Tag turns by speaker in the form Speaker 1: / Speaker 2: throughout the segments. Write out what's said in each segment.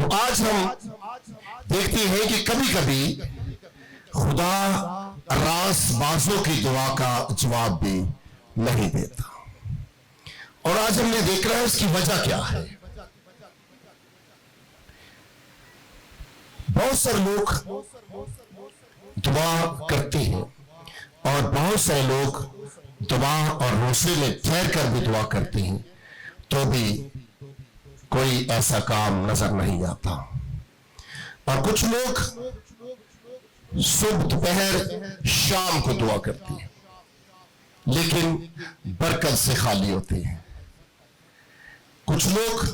Speaker 1: تو آج ہم دیکھتے ہیں کہ کبھی کبھی خدا راس بازوں کی دعا کا جواب بھی نہیں دیتا، اور آج ہم نے دیکھ رہا ہے اس کی وجہ کیا ہے۔ بہت سارے لوگ دعا کرتے ہیں اور بہت سارے لوگ دعا اور روزے میں ٹھہر کر بھی دعا کرتے ہیں، تو بھی کوئی ایسا کام نظر نہیں آتا۔ اور کچھ لوگ صبح دوپہر شام کو دعا کرتے ہیں لیکن برکت سے خالی ہوتے ہیں۔ کچھ لوگ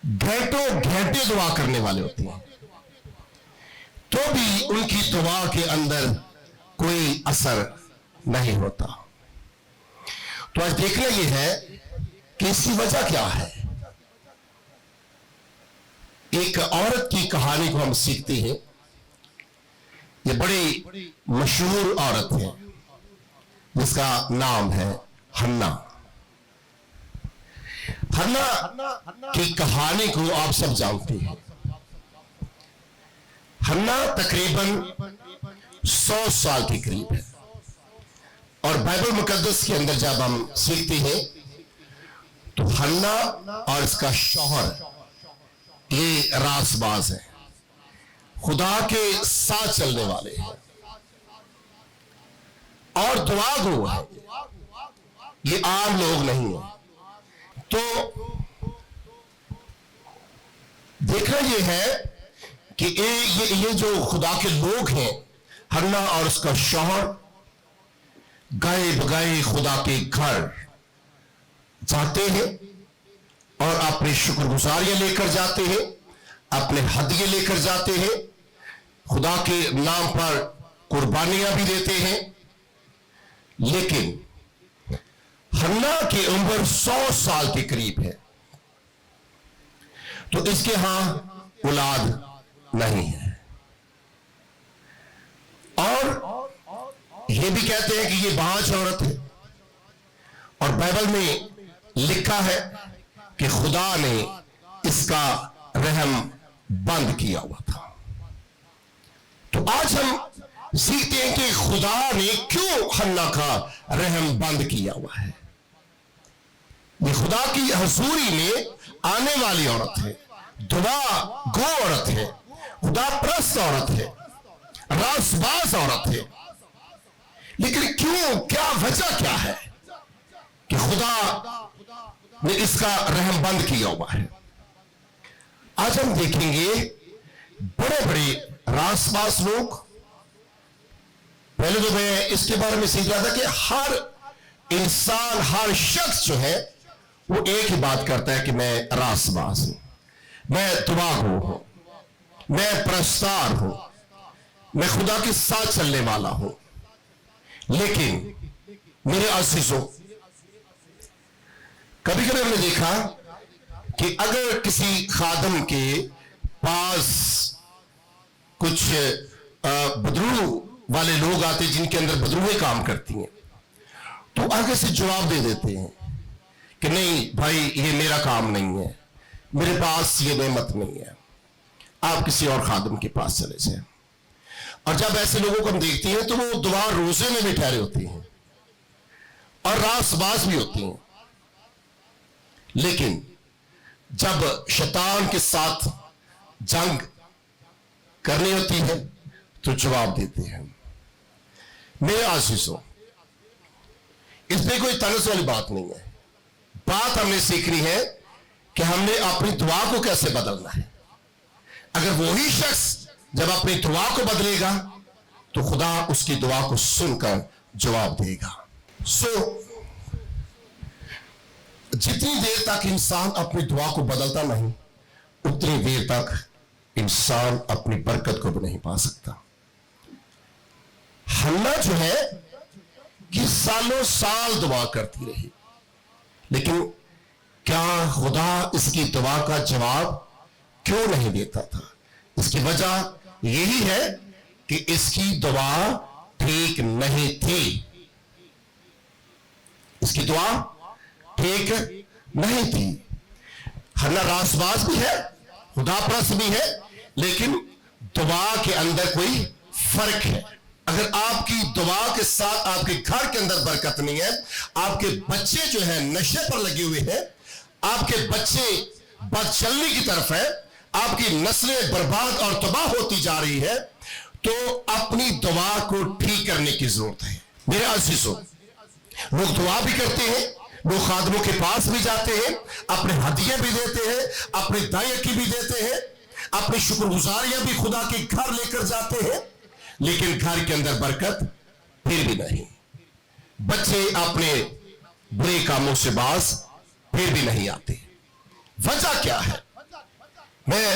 Speaker 1: گھنٹوں گھنٹے دعا کرنے والے ہوتے ہیں تو بھی ان کی دعا کے اندر کوئی اثر نہیں ہوتا۔ تو آج دیکھنا یہ ہے کہ اس کی وجہ کیا ہے۔ ایک عورت کی کہانی کو ہم سیکھتے ہیں، یہ بڑی مشہور عورت ہے جس کا نام ہے حنا۔ حنا کی کہانی کو آپ سب جانتے ہیں۔ حنا تقریباً 100 سال کے قریب ہے، اور بائبل مقدس کے اندر جب ہم سیکھتے ہیں تو حنا اور اس کا شوہر یہ راس باز ہے، خدا کے ساتھ چلنے والے ہیں اور دعا گو ہے، یہ عام لوگ نہیں ہیں۔ تو دیکھنا یہ ہے کہ یہ جو خدا کے لوگ ہیں، حنا اور اس کا شوہر گائے بگائے خدا کے گھر جاتے ہیں اور اپنی شکر گزاریاں لے کر جاتے ہیں، اپنے ہدیے لے کر جاتے ہیں، خدا کے نام پر قربانیاں بھی دیتے ہیں۔ لیکن حنا کی عمر 100 سال کے قریب ہے، تو اس کے ہاں اولاد نہیں ہے، اور یہ بھی کہتے ہیں کہ یہ بانجھ عورت ہے، اور بائبل میں لکھا ہے کہ خدا نے اس کا رحم بند کیا ہوا تھا۔ تو آج ہم سیکھتے ہیں کہ خدا نے کیوں حنا کا رحم بند کیا ہوا ہے۔ یہ خدا کی حضوری میں آنے والی عورت ہے، دعا گو عورت ہے، خدا پرست عورت ہے، راس باز عورت ہے، لیکن کیوں، کیا وجہ کیا ہے کہ خدا نے اس کا رحم بند کیا ہوا ہے۔ آج ہم دیکھیں گے بڑے بڑے راس باز لوگ۔ پہلے تو میں اس کے بارے میں سیکھ رہا تھا کہ ہر انسان، ہر شخص جو ہے وہ ایک ہی بات کرتا ہے کہ میں راس باز ہوں، میں دعا گو ہوں، میں پرستار ہوں، میں خدا کے ساتھ چلنے والا ہوں۔ لیکن میرے عزیزوں، کبھی کبھی ہم نے دیکھا کہ اگر کسی خادم کے پاس کچھ بدرو والے لوگ آتے جن کے اندر بدروہیں کام کرتی ہیں، تو آگے سے جواب دے دیتے ہیں کہ نہیں بھائی، یہ میرا کام نہیں ہے، میرے پاس یہ نعمت نہیں ہے، آپ کسی اور خادم کے پاس چلے جائیں۔ اور جب ایسے لوگوں کو ہم دیکھتے ہیں تو وہ دعا روزے میں بھی ٹھہرے ہوتے ہیں اور راس باز بھی ہوتے ہیں، لیکن جب شیطان کے ساتھ جنگ کرنی ہوتی ہے تو جواب دیتے ہیں۔ میرے عزیزوں، اس پہ کوئی طنز والی بات نہیں ہے، بات ہم نے سیکھنی ہے کہ ہم نے اپنی دعا کو کیسے بدلنا ہے۔ اگر وہی شخص جب اپنی دعا کو بدلے گا تو خدا اس کی دعا کو سن کر جواب دے گا۔ جتنی دیر تک انسان اپنی دعا کو بدلتا نہیں، اتنی دیر تک انسان اپنی برکت کو بھی نہیں پا سکتا۔ حنا جو ہے کہ سالوں سال دعا کرتی رہی، لیکن کیا خدا اس کی دعا کا جواب کیوں نہیں دیتا تھا؟ اس کی وجہ یہی ہے کہ اس کی دعا ٹھیک نہیں تھی۔ اس کی دعا ٹھیک نہیں تھی۔ ہنا راست باز بھی ہے, خدا پرست بھی ہے, لیکن دعا کے اندر کوئی فرق ہے. اگر آپ کی دعا کے ساتھ آپ کے گھر کے اندر برکت نہیں ہے, آپ کے بچے جو ہیں نشے پر لگے ہوئے ہیں, آپ کے بچے بد چلنے کی طرف ہیں, آپ کی نسلیں برباد اور تباہ ہوتی جا رہی ہے, تو اپنی دعا کو ٹھیک کرنے کی ضرورت ہے. میرے عزیزوں, لوگ دعا بھی کرتے ہیں, لوگ خادموں کے پاس بھی جاتے ہیں, اپنے ہدیے بھی دیتے ہیں, اپنے دائیں کی بھی دیتے ہیں, اپنی شکر گزاریاں بھی خدا کے گھر لے کر جاتے ہیں, لیکن گھر کے اندر برکت پھر بھی نہیں. بچے اپنے برے کاموں سے باز پھر بھی نہیں آتے. وجہ کیا ہے؟ میں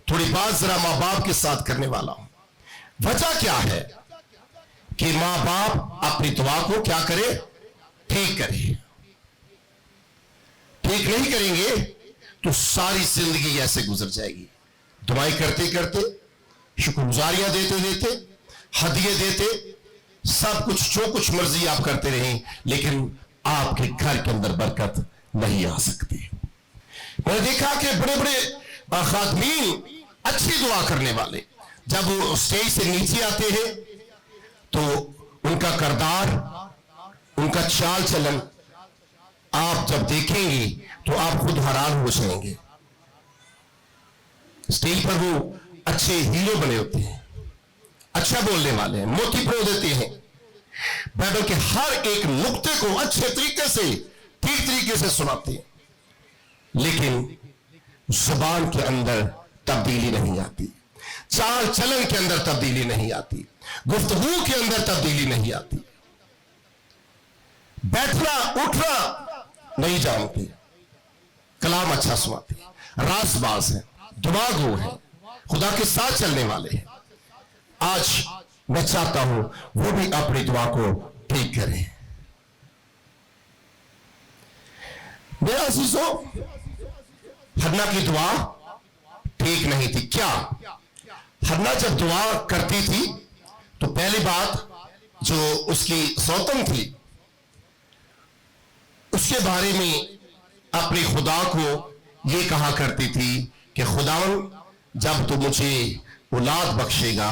Speaker 1: تھوڑی بات ذرا ماں باپ کے ساتھ کرنے والا ہوں. وجہ کیا ہے کہ ماں باپ اپنی دعا کو کیا کرے؟ ٹھیک کرے. ٹھیک نہیں کریں گے تو ساری زندگی ایسے گزر جائے گی. دعائیں کرتے کرتے, شکر گزاریاں دیتے دیتے, ہدیے دیتے, سب کچھ جو کچھ مرضی آپ کرتے رہیں, لیکن آپ کے گھر کے اندر برکت نہیں آ سکتی. میں نے دیکھا کہ بڑے بڑے خادمین, اچھی دعا کرنے والے, جب وہ اسٹیج سے نیچے آتے ہیں تو ان کا کردار, ان کا چال چلن آپ جب دیکھیں گے تو آپ خود حیران ہو جائیں گے. اسٹیج پر وہ اچھے ہیرو بنے ہوتے ہیں, اچھا بولنے والے ہیں, موتی پرو دیتے ہیں, بائبل کے ہر ایک نقطے کو اچھے طریقے سے, ٹھیک طریقے سے سناتے ہیں, لیکن زبان کے اندر تبدیلی نہیں آتی, چال چلن کے اندر تبدیلی نہیں آتی, گفتگو کے اندر تبدیلی نہیں آتی, بیٹھنا اٹھنا نہیں جانتے, کلام اچھا سناتے ہیں, راست باز ہیں, دعا گو ہیں, خدا کے ساتھ چلنے والے ہیں. آج میں چاہتا ہوں وہ بھی اپنی دعا کو ٹھیک کریں. میرا عزیزوں, حنا کی دعا ٹھیک نہیں تھی. کیا حنا جب دعا کرتی تھی تو پہلی بات جو اس کی سوتن تھی, اس کے بارے میں اپنے خدا کو یہ کہا کرتی تھی کہ خداوند جب تو مجھے اولاد بخشے گا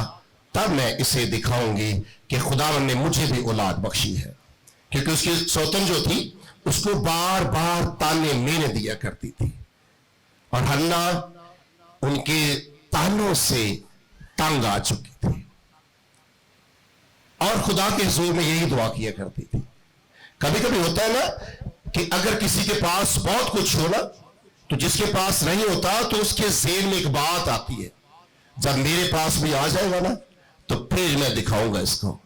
Speaker 1: تب میں اسے دکھاؤں گی کہ خداوند نے مجھے بھی اولاد بخشی ہے. کیونکہ اس کی سوتن جو تھی اس کو بار بار تانے مینے دیا کرتی تھی, اور حنا ان کے تانوں سے تنگ آ چکی تھی, اور خدا کے حضور میں یہی دعا کیا کرتی تھی. کبھی کبھی ہوتا ہے نا کہ اگر کسی کے پاس بہت کچھ ہو نا, تو جس کے پاس نہیں ہوتا تو اس کے ذہن میں ایک بات آتی ہے, جب میرے پاس بھی آ جائے گا نا تو پھر میں دکھاؤں گا اس کو,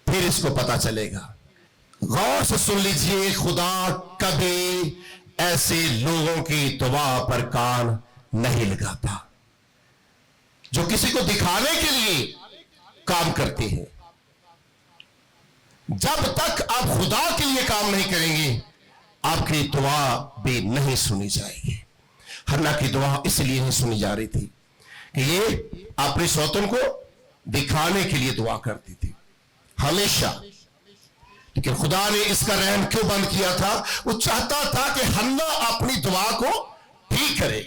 Speaker 1: پھر اس کو پتا چلے گا. غور سے سن لیجئے, خدا کبھی ایسے لوگوں کی دعا پر کان نہیں لگاتا جو کسی کو دکھانے کے لیے کام کرتے ہیں. جب تک آپ خدا کے لیے کام نہیں کریں گے آپ کی دعا بھی نہیں سنی جائے گی. حنا کی دعا اس لیے نہیں سنی جا رہی تھی کہ یہ اپنے سوتن کو دکھانے کے لیے دعا کرتی تھی ہمیشہ. لیکن خدا نے اس کا رحم کیوں بند کیا تھا؟ وہ چاہتا تھا کہ حنا اپنی دعا کو ٹھیک کرے.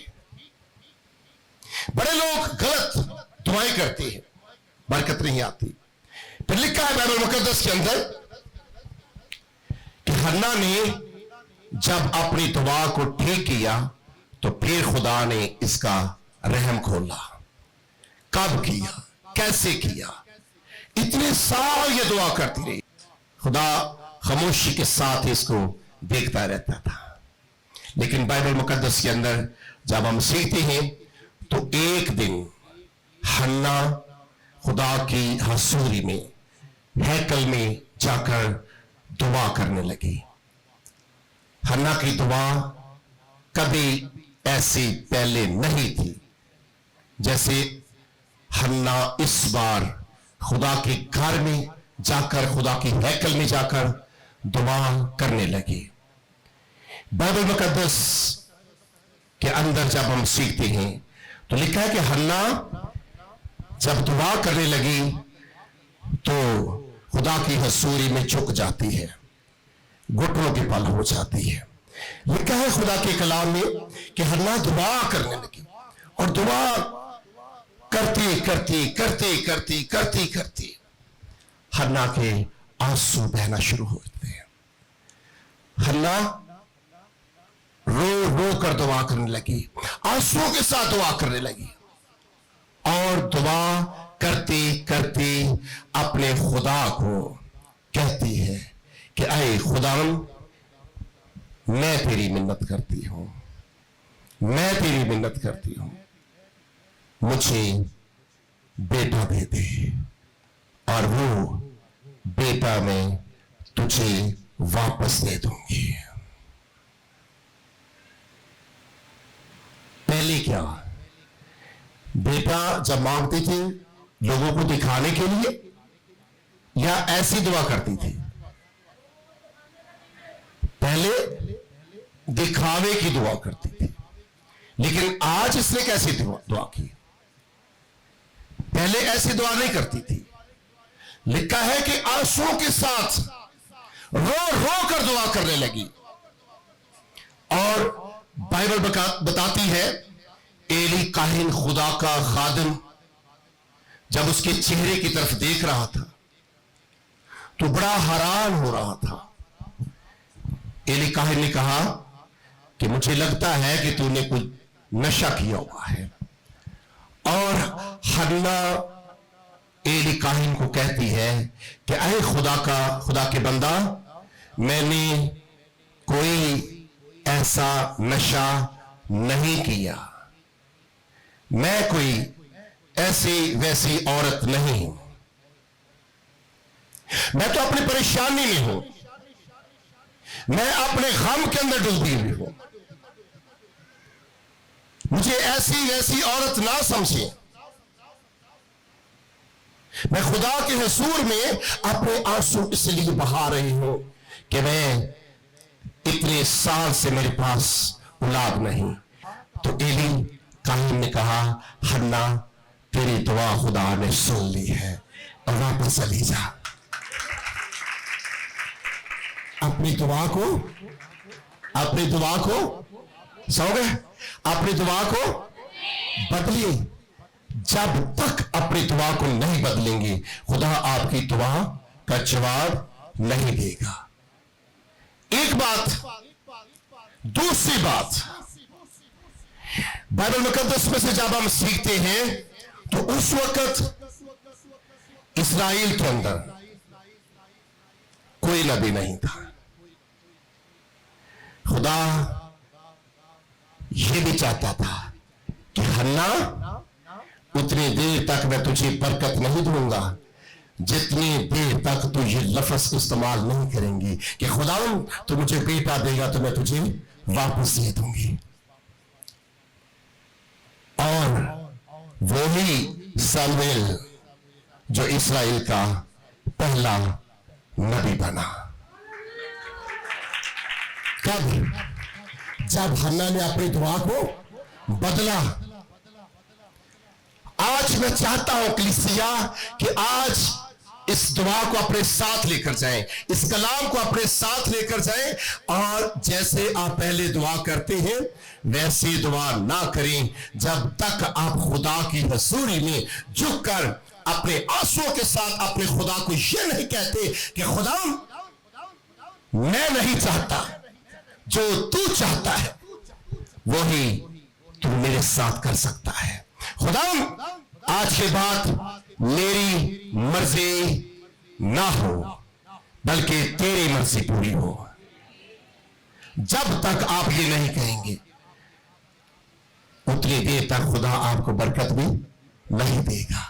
Speaker 1: بڑے لوگ غلط دعائیں کرتے ہیں, برکت نہیں آتی. پھر لکھا ہے بائبل مقدس کے اندر کہ حنا نے جب اپنی دعا کو ٹھیک کیا تو پھر خدا نے اس کا رحم کھولا. کب کیا, کیسے کیا؟ اتنے سال یہ دعا کرتی رہی, خدا خاموشی کے ساتھ اس کو دیکھتا رہتا تھا. لیکن بائبل مقدس کے اندر جب ہم سیکھتے ہیں تو ایک دن حنا خدا کی حضوری میں ہیکل میں جا کر دعا کرنے لگی. حنا کی دعا کبھی ایسی پہلے نہیں تھی جیسے حنا اس بار خدا کے گھر میں جا کر, خدا کی ہیکل میں جا کر دعا کرنے لگی. بائبل مقدس کے اندر جب ہم سیکھتے ہیں تو لکھا ہے کہ حنا جب دعا کرنے لگی تو خدا کی حضوری میں جھک جاتی ہے, گھٹنوں کے پل ہو جاتی ہے, لکھا ہے خدا کے کلام میں کہ حنا دعا کرنے لگی اور دعا کرتی حنا کے آنسو بہنا شروع ہوتے ہیں. حنا رو رو کر دعا کرنے لگی, آنسو کے ساتھ دعا کرنے لگی, اور دعا کرتی اپنے خدا کو کہتی ہے کہ اے خداوند, میں تیری منت کرتی ہوں, مجھے بیٹا دے دے, اور وہ بیٹا میں تجھے واپس دے دوں گی. پہلے کیا, بیٹا جب مانگتی تھی لوگوں کو دکھانے کے لیے یا ایسی دعا کرتی تھی؟ پہلے دکھاوے کی دعا کرتی تھی, لیکن آج اس نے کیسی دعا کی؟ پہلے ایسی دعا نہیں کرتی تھی. لکھا ہے کہ آنسو کے ساتھ رو رو کر دعا کرنے لگی, اور بائبل بتاتی ہے ایلی کاہن خدا کا خادم جب اس کے چہرے کی طرف دیکھ رہا تھا تو بڑا حیران ہو رہا تھا. ایلی کاہن نے کہا کہ مجھے لگتا ہے کہ تو نے کوئی نشہ کیا ہوا ہے. اور حنا ایلی کاہن کو کہتی ہے کہ اے خدا کے بندہ, میں نے کوئی ایسا نشہ نہیں کیا, میں کوئی ایسی ویسی عورت نہیں ہوں, میں تو اپنی پریشانی میں ہوں, میں اپنے غم کے اندر ڈوبی ہوئی ہوں, مجھے ایسی ویسی عورت نہ سمجھیں. میں خدا کے حضور میں اپنے آنسو اس لیے بہا رہی ہوں کہ میں اتنے سال سے میرے پاس اولاد نہیں. تو ایلی کاہن نے کہا حنا تیری دعا خدا نے سن لی ہے, اور واپس چلی جا. اپنی دعا کو سو گئے, اپنی دعا کو بدلیے. جب تک اپنی دعا کو نہیں بدلیں گے خدا آپ کی دعا کا جواب نہیں دے گا. ایک بات. دوسری بات, بائبل مقدس میں سے جب ہم سیکھتے ہیں تو اس وقت اسرائیل کے اندر کوئی نبی نہیں تھا. خدا یہ بھی چاہتا تھا کہ حنا اتنی دیر تک میں تجھے برکت نہیں دوں گا جتنی دیر تک تو یہ لفظ استعمال نہیں کریں گی کہ خداوند تو مجھے بیٹا دے گا تو میں تجھے واپس دے دوں گی. اور وہی سمویل جو اسرائیل کا پہلا نبی بنا. کب؟ جب حنا نے اپنی دعا کو بدلا. آج میں چاہتا ہوں کلیسیا کہ آج اس دعا کو اپنے ساتھ لے کر جائیں, اس کلام کو اپنے ساتھ لے کر جائیں, اور جیسے آپ پہلے دعا کرتے ہیں ویسی دعا نہ کریں جب تک آپ خدا کی حضوری میں جھک کر اپنے آنسو کے ساتھ اپنے خدا کو یہ نہیں کہتے کہ خدا میں نہیں چاہتا, جو تو چاہتا ہے وہی تو میرے ساتھ کر سکتا ہے. خدا آج کے بعد میری مرضی نہ ہو بلکہ تیری مرضی پوری ہو. جب تک آپ یہ نہیں کہیں گے اتنی دیر تک خدا آپ کو برکت بھی نہیں دے گا.